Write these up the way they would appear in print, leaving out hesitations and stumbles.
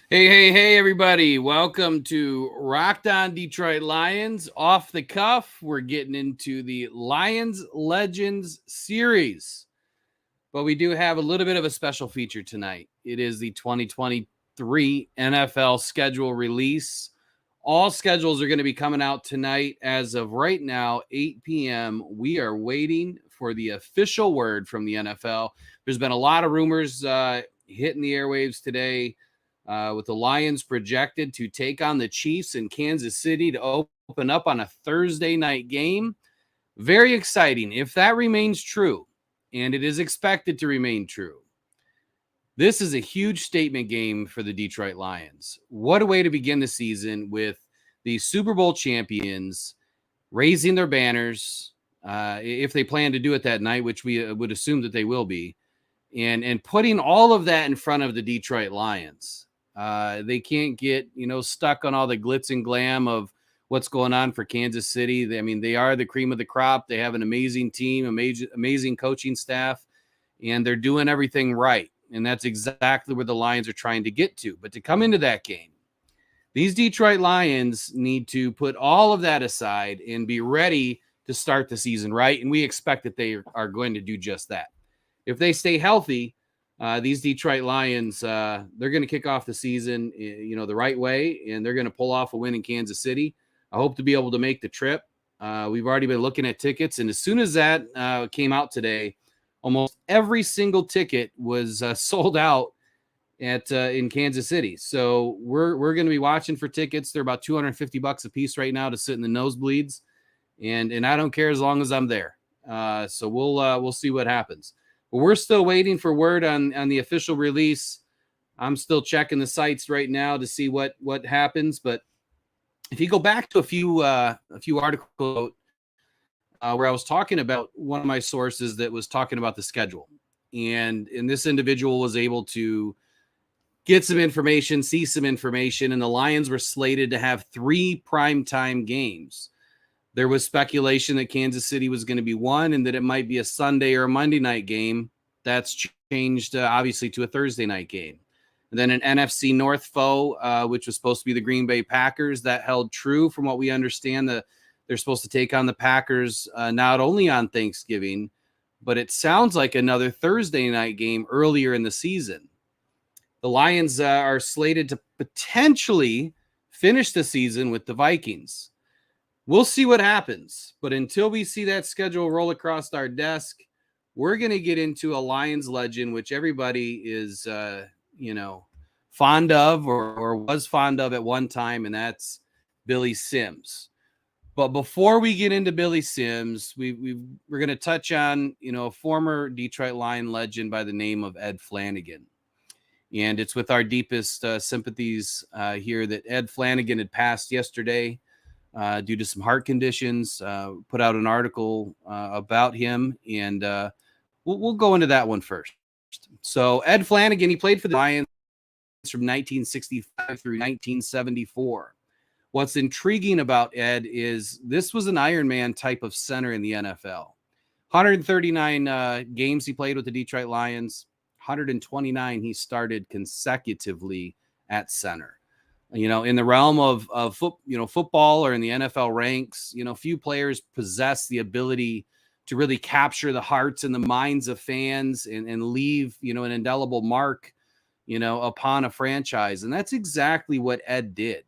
Hey, everybody. Welcome to Rocked On Detroit Lions. Off the cuff, we're getting into the Lions Legends series. But we do have a little bit of a special feature tonight. It is the 2023 NFL schedule release. All schedules are going to be coming out tonight. As of right now, 8 p.m., we are waiting for the official word from the NFL. There's been a lot of rumors hitting the airwaves today. With the Lions projected to take on the Chiefs in Kansas City to open up on a Thursday night game. Very exciting. If that remains true, and it is expected to remain true, this is a huge statement game for the Detroit Lions. What a way to begin the season with the Super Bowl champions raising their banners, if they plan to do it that night, which we would assume that they will be, and putting all of that in front of the Detroit Lions. They can't get, stuck on all the glitz and glam of what's going on for Kansas City. They are the cream of the crop. They have an amazing team, amazing coaching staff, and they're doing everything right. And that's exactly where the Lions are trying to get to. But to come into that game, these Detroit Lions need to put all of that aside and be ready to start the season right. And we expect that they are going to do just that. If they stay healthy, these Detroit Lions, they're going to kick off the season, the right way, and they're going to pull off a win in Kansas City. I hope to be able to make the trip. We've already been looking at tickets, and as soon as that came out today, almost every single ticket was sold out in Kansas City. So we're going to be watching for tickets. They're about $250 a piece right now to sit in the nosebleeds, and I don't care as long as I'm there. So we'll see what happens. But we're still waiting for word on the official release. I'm still checking the sites right now to see what happens. But if you go back to a few articles where I was talking about one of my sources that was talking about the schedule, and this individual was able to get some information, see some information, and the Lions were slated to have 3 primetime games. There was speculation that Kansas City was going to be one and that it might be a Sunday or a Monday night game. That's changed, obviously, to a Thursday night game. And then an NFC North foe, which was supposed to be the Green Bay Packers, that held true from what we understand. They're supposed to take on the Packers not only on Thanksgiving, but it sounds like another Thursday night game earlier in the season. The Lions are slated to potentially finish the season with the Vikings. We'll see what happens, but until we see that schedule roll across our desk, we're going to get into a Lions legend, which everybody is, fond of or was fond of at one time, and that's Billy Sims. But before we get into Billy Sims, we're going to touch on, a former Detroit Lion legend by the name of Ed Flanagan. And it's with our deepest sympathies here that Ed Flanagan had passed yesterday. Due to some heart conditions, put out an article about him, and we'll go into that one first. So Ed Flanagan, he played for the Lions from 1965 through 1974. What's intriguing about Ed is this was an Iron Man type of center in the NFL. 139 games he played with the Detroit Lions, 129 he started consecutively at center. In the realm of football or in the NFL ranks, few players possess the ability to really capture the hearts and the minds of fans and leave, an indelible mark, upon a franchise. And that's exactly what Ed did.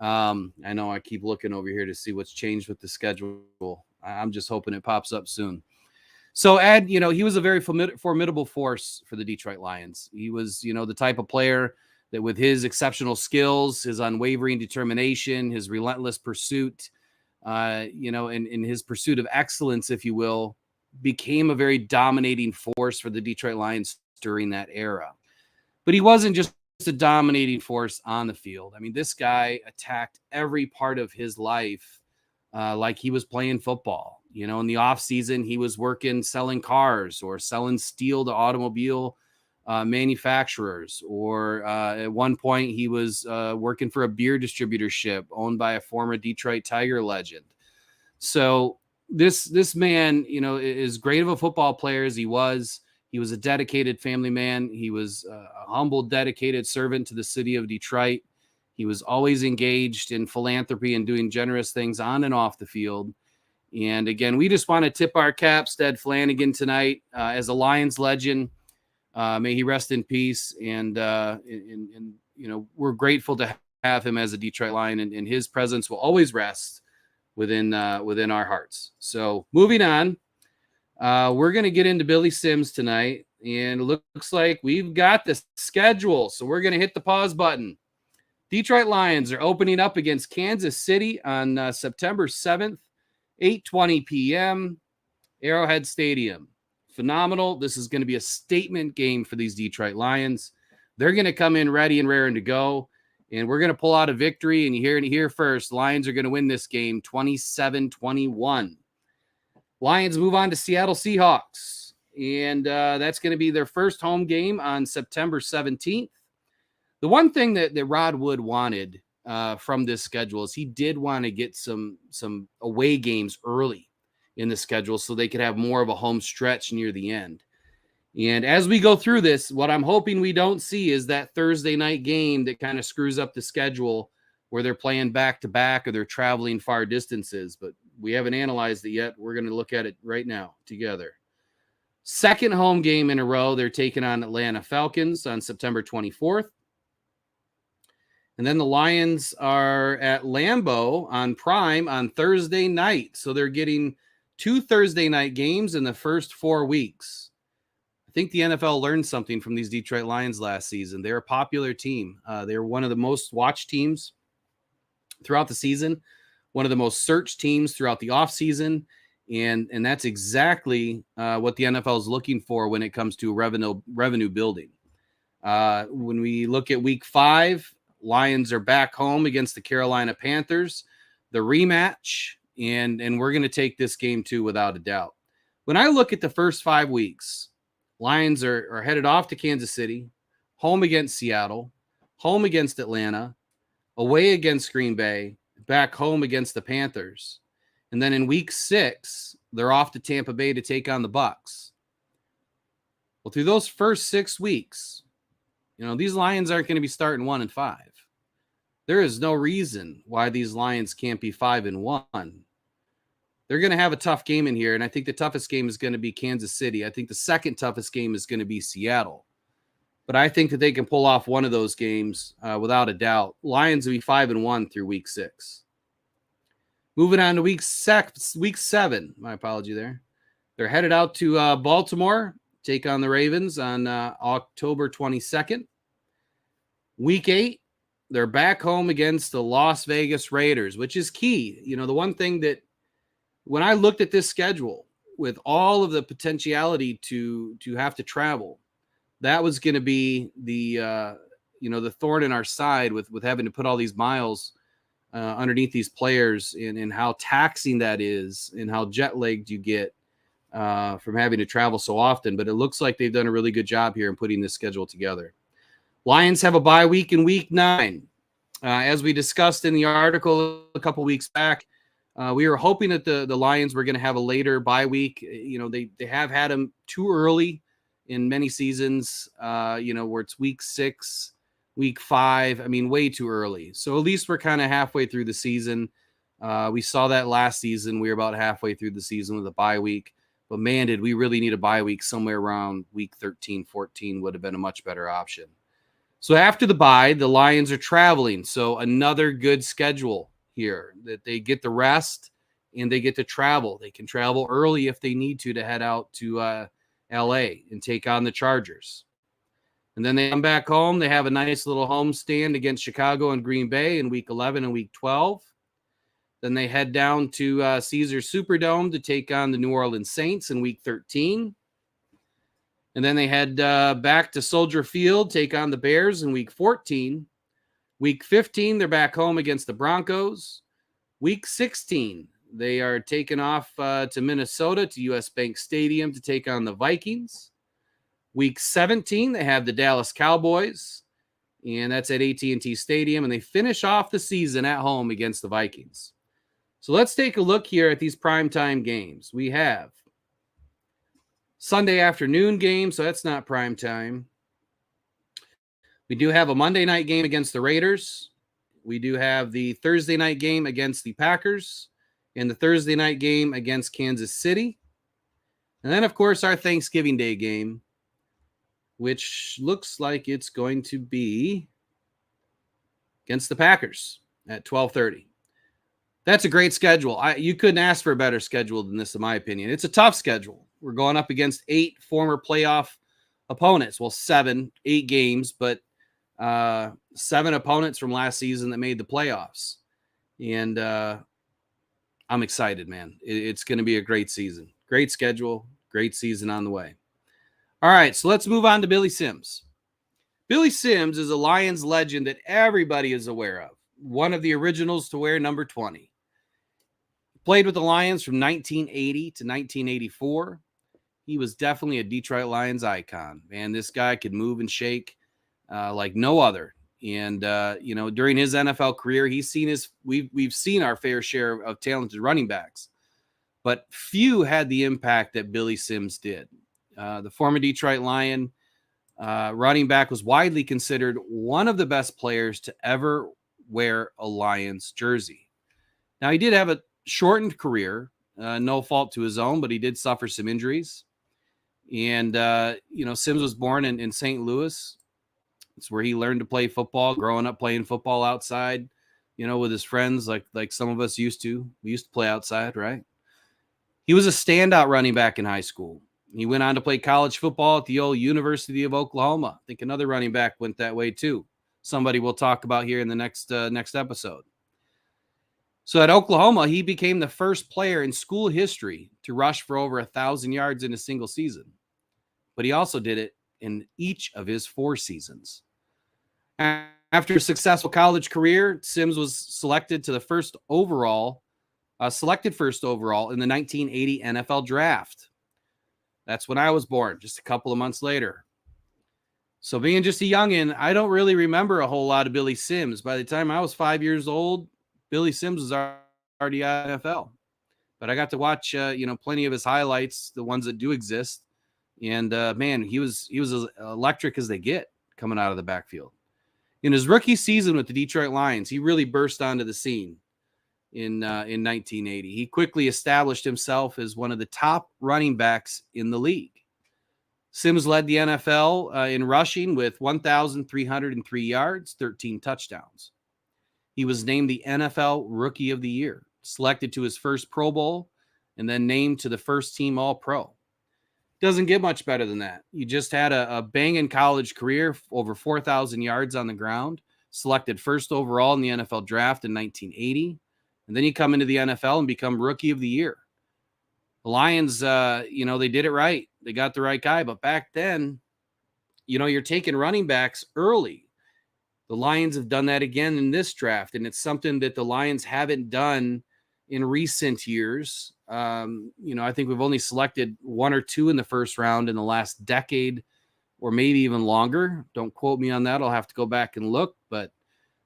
I know I keep looking over here to see what's changed with the schedule. I'm just hoping it pops up soon. So Ed, he was a very formidable force for the Detroit Lions. He was, the type of player that with his exceptional skills, his unwavering determination, his relentless pursuit, in his pursuit of excellence, if you will, became a very dominating force for the Detroit Lions during that era. But he wasn't just a dominating force on the field. This guy attacked every part of his life like he was playing football. In the off season, he was working selling cars or selling steel to automobile manufacturers, or at one point he was working for a beer distributorship owned by a former Detroit Tiger legend. So this man, is great of a football player as he was. He was a dedicated family man. He was a humble, dedicated servant to the city of Detroit. He was always engaged in philanthropy and doing generous things on and off the field. And again, we just want to tip our caps to Ed Flanagan tonight as a Lions legend. May he rest in peace. And we're grateful to have him as a Detroit Lion, and his presence will always rest within our hearts. So moving on, we're going to get into Billy Sims tonight, and it looks like we've got the schedule. So we're going to hit the pause button. Detroit Lions are opening up against Kansas City on September 7th, 8:20 p.m., Arrowhead Stadium. Phenomenal. This is going to be a statement game for these Detroit Lions. They're going to come in ready and raring to go, and we're going to pull out a victory. And you hear it here first. Lions are going to win this game 27-21. Lions move on to Seattle Seahawks, and that's going to be their first home game on September 17th. The one thing that Rod Wood wanted from this schedule is he did want to get some away games early in the schedule so they could have more of a home stretch near the end. And as we go through this, what I'm hoping we don't see is that Thursday night game that kind of screws up the schedule where they're playing back-to-back or they're traveling far distances. But we haven't analyzed it yet. We're going to look at it right now together. Second home game in a row, they're taking on Atlanta Falcons on September 24th. And then the Lions are at Lambeau on Prime on Thursday night. So they're getting 2 Thursday night games in the first 4 weeks. I think the NFL learned something from these Detroit Lions last season. They're a popular team. They're one of the most watched teams throughout the season, one of the most searched teams throughout the offseason. And that's exactly what the NFL is looking for when it comes to revenue building. When we look at week 5, Lions are back home against the Carolina Panthers, the rematch, and we're going to take this game too without a doubt. When I look at the first 5 weeks, Lions are headed off to Kansas City, home against Seattle, home against Atlanta, away against Green Bay, back home against the Panthers. And then in week 6, they're off to Tampa Bay to take on the Bucs. Well, through those first 6 weeks, these Lions aren't going to be starting 1-5. There is no reason why these Lions can't be 5-1. They're going to have a tough game in here, and I think the toughest game is going to be Kansas City. I think the second toughest game is going to be Seattle. But I think that they can pull off one of those games without a doubt. Lions will be 5-1 through week 6. Moving on to week 7. My apology there. They're headed out to Baltimore, take on the Ravens on October 22nd. Week 8, they're back home against the Las Vegas Raiders, which is key. The one thing that when I looked at this schedule with all of the potentiality to have to travel, that was going to be the thorn in our side with having to put all these miles underneath these players and how taxing that is and how jet lagged you get from having to travel so often. But it looks like they've done a really good job here in putting this schedule together. Lions have a bye week in week 9. As we discussed in the article a couple weeks back, we were hoping that the Lions were going to have a later bye week. They have had them too early in many seasons, where it's week 6, week 5. I mean, way too early. So at least we're kind of halfway through the season. We saw that last season. We were about halfway through the season with a bye week. But man, did we really need a bye week somewhere around week 13, 14 would have been a much better option. So after the bye, the Lions are traveling. So another good schedule here that they get the rest and they get to travel. They can travel early if they need to head out to LA and take on the Chargers. And then they come back home. They have a nice little home stand against Chicago and Green Bay in week 11 and week 12. Then they head down to Caesars Superdome to take on the New Orleans Saints in week 13. And then they head back to Soldier Field, take on the Bears in week 14. Week 15, they're back home against the Broncos. Week 16, they are taken off to Minnesota to US Bank Stadium to take on the Vikings. Week 17, they have the Dallas Cowboys, and that's at AT&T Stadium. And they finish off the season at home against the Vikings. So let's take a look here at these primetime games. We have Sunday afternoon game, so that's not prime time. We do have a Monday night game against the Raiders. We do have the Thursday night game against the Packers and the Thursday night game against Kansas City. And then, of course, our Thanksgiving Day game, which looks like it's going to be against the Packers at 12:30. That's a great schedule. You couldn't ask for a better schedule than this, in my opinion. It's a tough schedule. We're going up against 8 former playoff opponents. Well, 7, 8 games, but 7 opponents from last season that made the playoffs. And I'm excited, man. It's going to be a great season. Great schedule, great season on the way. All right, so let's move on to Billy Sims. Billy Sims is a Lions legend that everybody is aware of. One of the originals to wear number 20. Played with the Lions from 1980 to 1984. He was definitely a Detroit Lions icon. Man, this guy could move and shake like no other. And during his NFL career, we've seen our fair share of talented running backs, but few had the impact that Billy Sims did. The former Detroit Lion running back was widely considered one of the best players to ever wear a Lions jersey. Now, he did have a shortened career, no fault to his own, but he did suffer some injuries. And, Sims was born in St. Louis. It's where he learned to play football, growing up playing football outside, with his friends, like some of us used to. We used to play outside, right? He was a standout running back in high school. He went on to play college football at the old University of Oklahoma. I think another running back went that way too. Somebody we'll talk about here in the next episode. So at Oklahoma, he became the first player in school history to rush for over 1,000 yards in a single season. But he also did it in each of his 4 seasons. After a successful college career, Sims was selected first overall in the 1980 NFL Draft. That's when I was born, just a couple of months later. So being just a youngin', I don't really remember a whole lot of Billy Sims. By the time I was 5 years old, Billy Sims was already out of the NFL. But I got to watch, plenty of his highlights, the ones that do exist. And, man, he was as electric as they get coming out of the backfield. In his rookie season with the Detroit Lions, he really burst onto the scene in 1980. He quickly established himself as one of the top running backs in the league. Sims led the NFL in rushing with 1,303 yards, 13 touchdowns. He was named the NFL Rookie of the Year, selected to his first Pro Bowl, and then named to the first team All-Pro. Doesn't get much better than that. He just had a banging college career, over 4,000 yards on the ground, selected first overall in the NFL Draft in 1980, and then you come into the NFL and become Rookie of the Year. The Lions, they did it right. They got the right guy, but back then, you're taking running backs early. The Lions have done that again in this draft, and it's something that the Lions haven't done in recent years. I think we've only selected 1 or 2 in the first round in the last decade, or maybe even longer. Don't quote me on that. I'll have to go back and look, but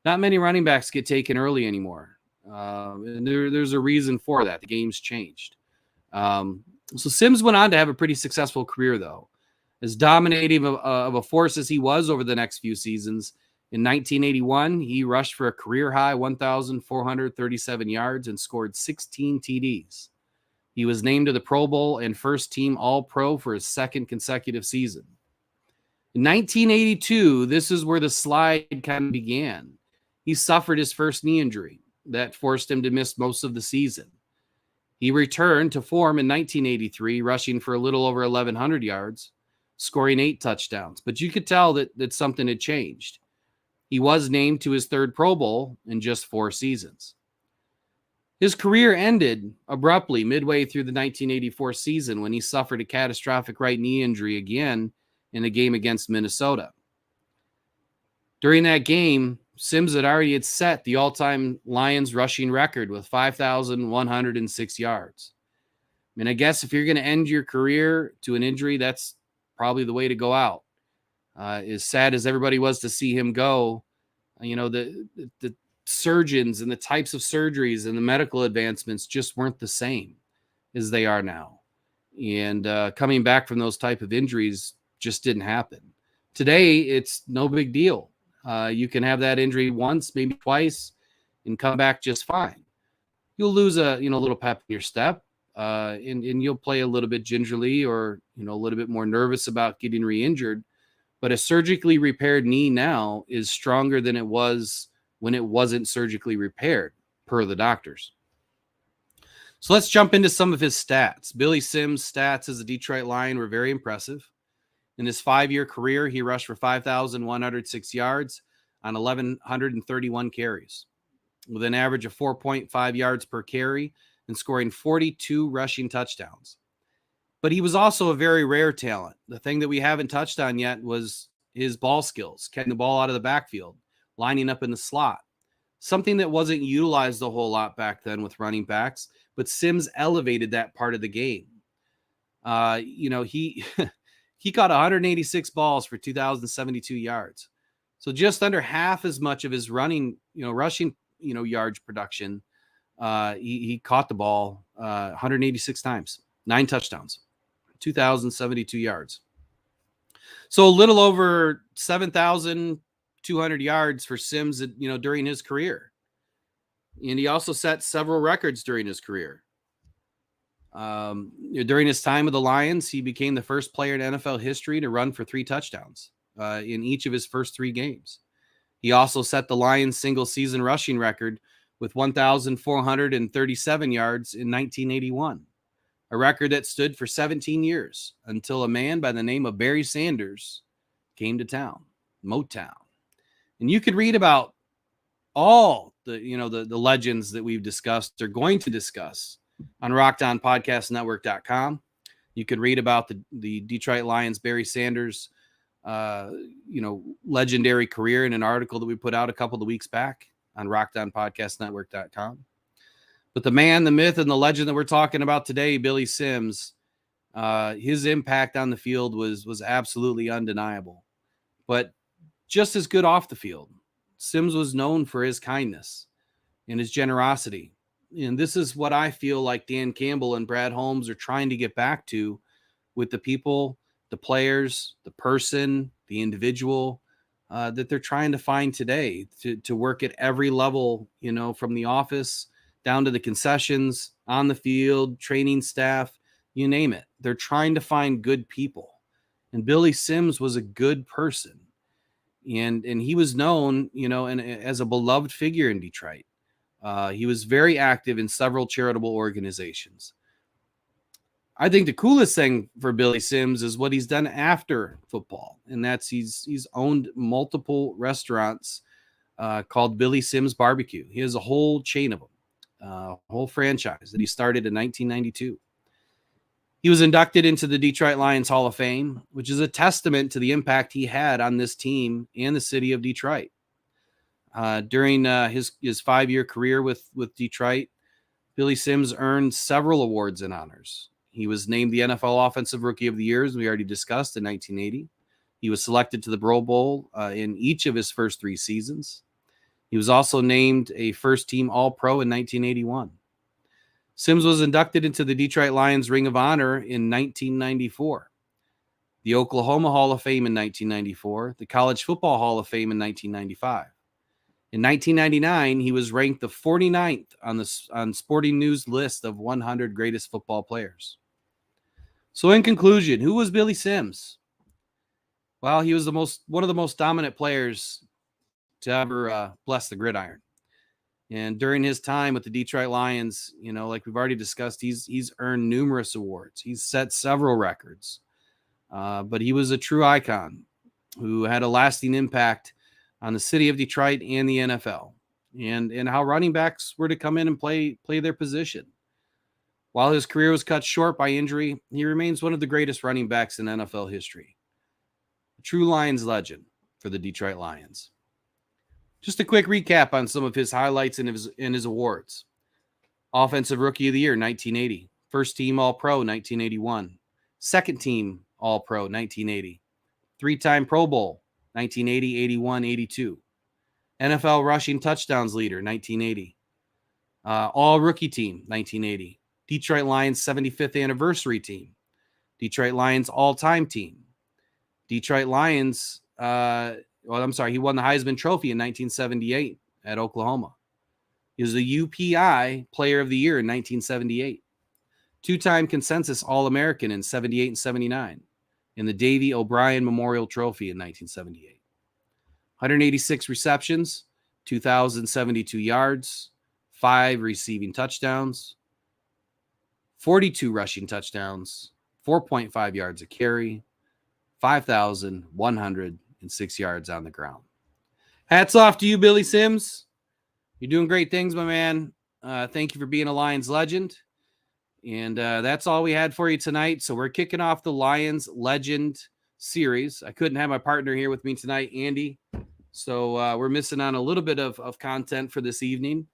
not many running backs get taken early anymore. And there's a reason for that. The game's changed. So Sims went on to have a pretty successful career, though. As dominating of a force as he was over the next few seasons, in 1981, he rushed for a career-high 1,437 yards and scored 16 TDs. He was named to the Pro Bowl and first-team All-Pro for his second consecutive season. In 1982, this is where the slide kind of began. He suffered his first knee injury that forced him to miss most of the season. He returned to form in 1983, rushing for a little over 1,100 yards, scoring 8 touchdowns. But you could tell that something had changed. He was named to his third Pro Bowl in just 4 seasons. His career ended abruptly midway through the 1984 season when he suffered a catastrophic right knee injury again in a game against Minnesota. During that game, Sims had already set the all-time Lions rushing record with 5,106 yards. I mean, I guess if you're going to end your career to an injury, that's probably the way to go out. As sad as everybody was to see him go, the surgeons and the types of surgeries and the medical advancements just weren't the same as they are now. And coming back from those type of injuries just didn't happen. Today, it's no big deal. You can have that injury once, maybe twice, and come back just fine. You'll lose a little pep in your step, and you'll play a little bit gingerly or a little bit more nervous about getting re-injured. But a surgically repaired knee now is stronger than it was when it wasn't surgically repaired, per the doctors. So let's jump into some of his stats. Billy Sims' stats as a Detroit Lion were very impressive. In his 5-year career, he rushed for 5,106 yards on 1,131 carries, with an average of 4.5 yards per carry and scoring 42 rushing touchdowns. But he was also a very rare talent. The thing that we haven't touched on yet was his ball skills, catching the ball out of the backfield, lining up in the slot. Something that wasn't utilized a whole lot back then with running backs, but Sims elevated that part of the game. He he caught 186 balls for 2,072 yards. So just under half as much of his rushing yards production. He caught the ball 186 times, 9 touchdowns, 2,072 yards. So a little over 7,200 yards for Sims, during his career. And he also set several records during his career. During his time with the Lions, he became the first player in NFL history to run for 3 touchdowns in each of his first 3 games. He also set the Lions single-season rushing record with 1,437 yards in 1981, a record that stood for 17 years until a man by the name of Barry Sanders came to town, Motown. And you could read about all the legends that we've discussed or going to discuss on RockedOnPodcastNetwork.com. You can read about the Detroit Lions, Barry Sanders, legendary career in an article that we put out a couple of weeks back on RockedOnPodcastNetwork.com. But the man, the myth, and the legend that we're talking about today, Billy Sims, his impact on the field was absolutely undeniable. But just as good off the field. Sims was known for his kindness and his generosity. And this is what I feel like Dan Campbell and Brad Holmes are trying to get back to with the people, the players, the person, the individual that they're trying to find today to work at every level, from the office down to the concessions, on the field, training staff, you name it. They're trying to find good people. And Billy Sims was a good person. And he was known, and as a beloved figure in Detroit. He was very active in several charitable organizations. I think the coolest thing for Billy Sims is what he's done after football, and that's he's owned multiple restaurants called Billy Sims Barbecue. He has a whole chain of them, a whole franchise that he started in 1992. He was inducted into the Detroit Lions Hall of Fame, which is a testament to the impact he had on this team and the city of Detroit. During his 5-year career with Detroit, Billy Sims earned several awards and honors. He was named the NFL Offensive Rookie of the Year, as we already discussed, in 1980. He was selected to the Pro Bowl in each of his first 3 seasons. He was also named a first-team All-Pro in 1981. Sims was inducted into the Detroit Lions Ring of Honor in 1994, the Oklahoma Hall of Fame in 1994, the College Football Hall of Fame in 1995. In 1999, he was ranked the 49th on Sporting News list of 100 greatest football players. So in conclusion, who was Billy Sims? Well, he was one of the most dominant players to ever bless the gridiron. And during his time with the Detroit Lions, like we've already discussed, he's earned numerous awards. He's set several records. But he was a true icon who had a lasting impact on the city of Detroit and the NFL, and how running backs were to come in and play their position. While his career was cut short by injury, he remains one of the greatest running backs in NFL history. A true Lions legend for the Detroit Lions. Just a quick recap on some of his highlights and his awards. Offensive Rookie of the Year, 1980. First Team All-Pro, 1981. Second Team All-Pro, 1980. 3-time Pro Bowl, 1980, 81, 82. NFL Rushing Touchdowns Leader, 1980. All-Rookie Team, 1980. Detroit Lions 75th Anniversary Team, Detroit Lions all-time team. Detroit Lions, he won the Heisman Trophy in 1978 at Oklahoma. He was the UPI Player of the Year in 1978. Two-time consensus All-American in 78 and 79. And the Davey O'Brien Memorial Trophy in 1978. 186 receptions, 2,072 yards, 5 receiving touchdowns, 42 rushing touchdowns, 4.5 yards a carry, 5,106 yards on the ground. Hats off to you, Billy Sims. You're doing great things, my man. Thank you for being a Lions legend. And that's all we had for you tonight. So we're kicking off the Lions Legend series. I couldn't have my partner here with me tonight, Andy. So we're missing on a little bit of content for this evening.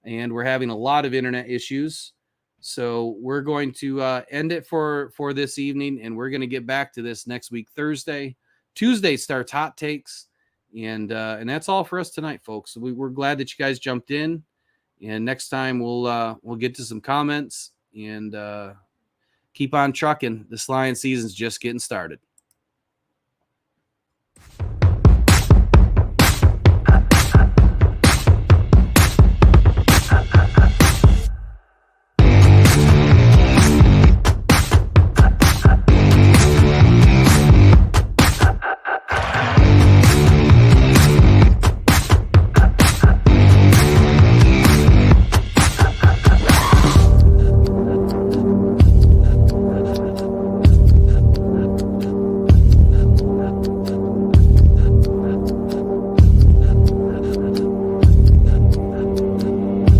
And we're having a lot of internet issues. So we're going to end it for this evening. And we're going to get back to this next week, Thursday. Tuesday starts Hot Takes. And that's all for us tonight, folks. So we're glad that you guys jumped in. And next time we'll get to some comments and keep on trucking. This Lion season's just getting started.